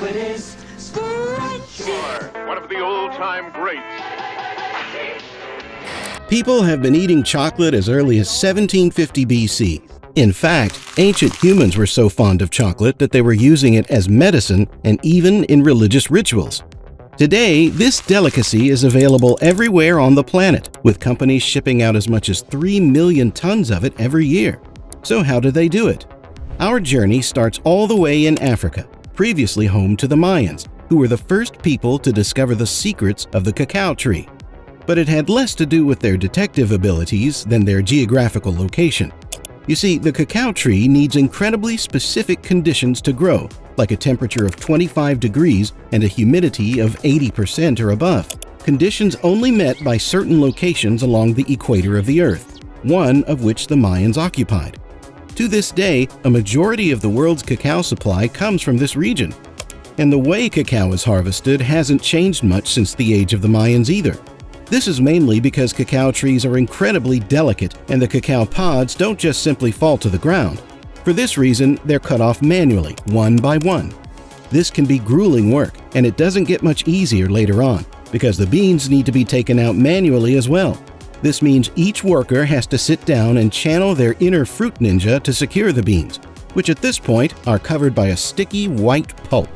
chocolate is scrunchy. Sure, one of the old-time greats. People have been eating chocolate as early as 1750 BC. In fact, ancient humans were so fond of chocolate that they were using it as medicine and even in religious rituals. Today, this delicacy is available everywhere on the planet, with companies shipping out as much as 3 million tons of it every year. So how do they do it? Our journey starts all the way in Africa, previously home to the Mayans, who were the first people to discover the secrets of the cacao tree. But it had less to do with their detective abilities than their geographical location. You see, the cacao tree needs incredibly specific conditions to grow, like a temperature of 25 degrees and a humidity of 80% or above, conditions only met by certain locations along the equator of the Earth, one of which the Mayans occupied. To this day, a majority of the world's cacao supply comes from this region. And the way cacao is harvested hasn't changed much since the age of the Mayans either. This is mainly because cacao trees are incredibly delicate and the cacao pods don't just simply fall to the ground. For this reason, they're cut off manually, one by one. This can be grueling work, and it doesn't get much easier later on, because the beans need to be taken out manually as well. This means each worker has to sit down and channel their inner fruit ninja to secure the beans, which at this point are covered by a sticky white pulp.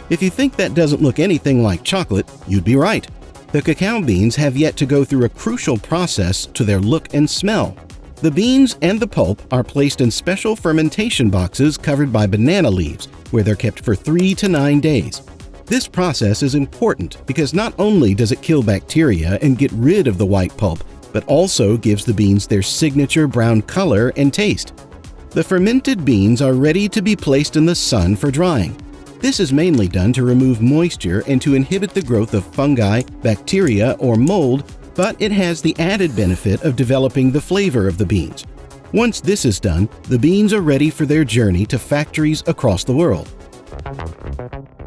If you think that doesn't look anything like chocolate, you'd be right. The cacao beans have yet to go through a crucial process to their look and smell. The beans and the pulp are placed in special fermentation boxes covered by banana leaves, where they're kept for 3 to 9 days. This process is important because not only does it kill bacteria and get rid of the white pulp, but also gives the beans their signature brown color and taste. The fermented beans are ready to be placed in the sun for drying. This is mainly done to remove moisture and to inhibit the growth of fungi, bacteria, or mold, but it has the added benefit of developing the flavor of the beans. Once this is done, the beans are ready for their journey to factories across the world.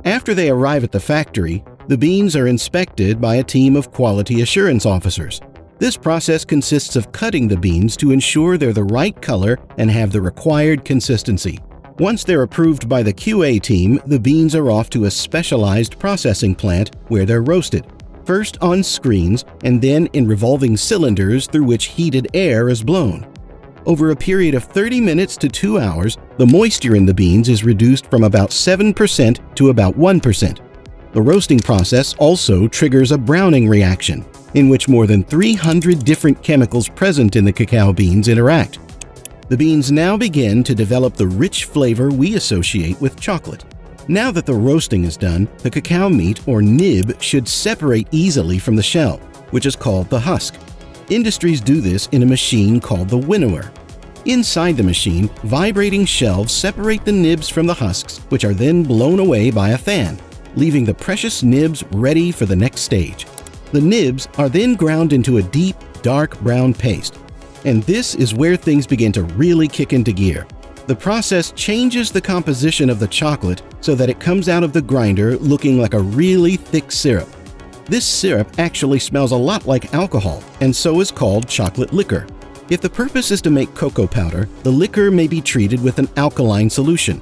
After they arrive at the factory, the beans are inspected by a team of quality assurance officers. This process consists of cutting the beans to ensure they're the right color and have the required consistency. Once they're approved by the QA team, the beans are off to a specialized processing plant where they're roasted, first on screens and then in revolving cylinders through which heated air is blown. Over a period of 30 minutes to 2 hours, the moisture in the beans is reduced from about 7% to about 1%. The roasting process also triggers a browning reaction, in which more than 300 different chemicals present in the cacao beans interact. The beans now begin to develop the rich flavor we associate with chocolate. Now that the roasting is done, the cacao meat or nib should separate easily from the shell, which is called the husk. Industries do this in a machine called the winnower. Inside the machine, vibrating shelves separate the nibs from the husks, which are then blown away by a fan, leaving the precious nibs ready for the next stage. The nibs are then ground into a deep, dark brown paste. And this is where things begin to really kick into gear. The process changes the composition of the chocolate so that it comes out of the grinder looking like a really thick syrup. This syrup actually smells a lot like alcohol, and so is called chocolate liquor. If the purpose is to make cocoa powder, the liquor may be treated with an alkaline solution.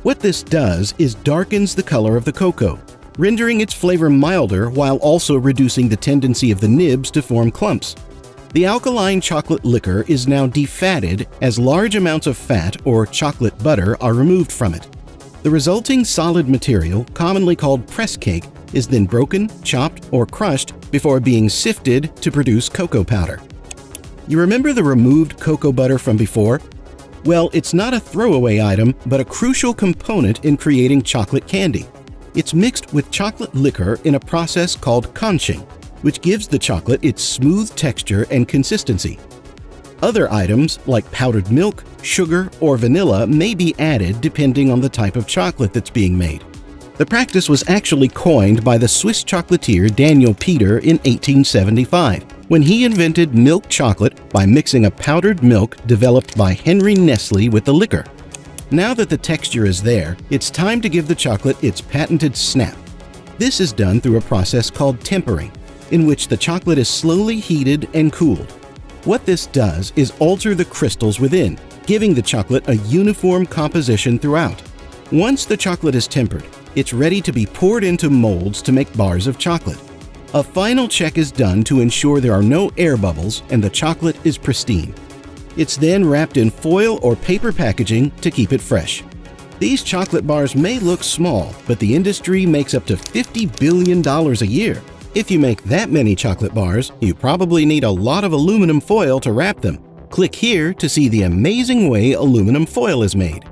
What this does is darkens the color of the cocoa, rendering its flavor milder while also reducing the tendency of the nibs to form clumps. The alkaline chocolate liquor is now defatted as large amounts of fat or chocolate butter are removed from it. The resulting solid material, commonly called press cake, is then broken, chopped, or crushed before being sifted to produce cocoa powder. You remember the removed cocoa butter from before? Well, it's not a throwaway item, but a crucial component in creating chocolate candy. It's mixed with chocolate liquor in a process called conching, which gives the chocolate its smooth texture and consistency. Other items like powdered milk, sugar, or vanilla may be added depending on the type of chocolate that's being made. The practice was actually coined by the Swiss chocolatier Daniel Peter in 1875, when he invented milk chocolate by mixing a powdered milk developed by Henry Nestle with the liquor. Now that the texture is there, it's time to give the chocolate its patented snap. This is done through a process called tempering, in which the chocolate is slowly heated and cooled. What this does is alter the crystals within, giving the chocolate a uniform composition throughout. Once the chocolate is tempered, it's ready to be poured into molds to make bars of chocolate. A final check is done to ensure there are no air bubbles and the chocolate is pristine. It's then wrapped in foil or paper packaging to keep it fresh. These chocolate bars may look small, but the industry makes up to $50 billion a year. If you make that many chocolate bars, you probably need a lot of aluminum foil to wrap them. Click here to see the amazing way aluminum foil is made.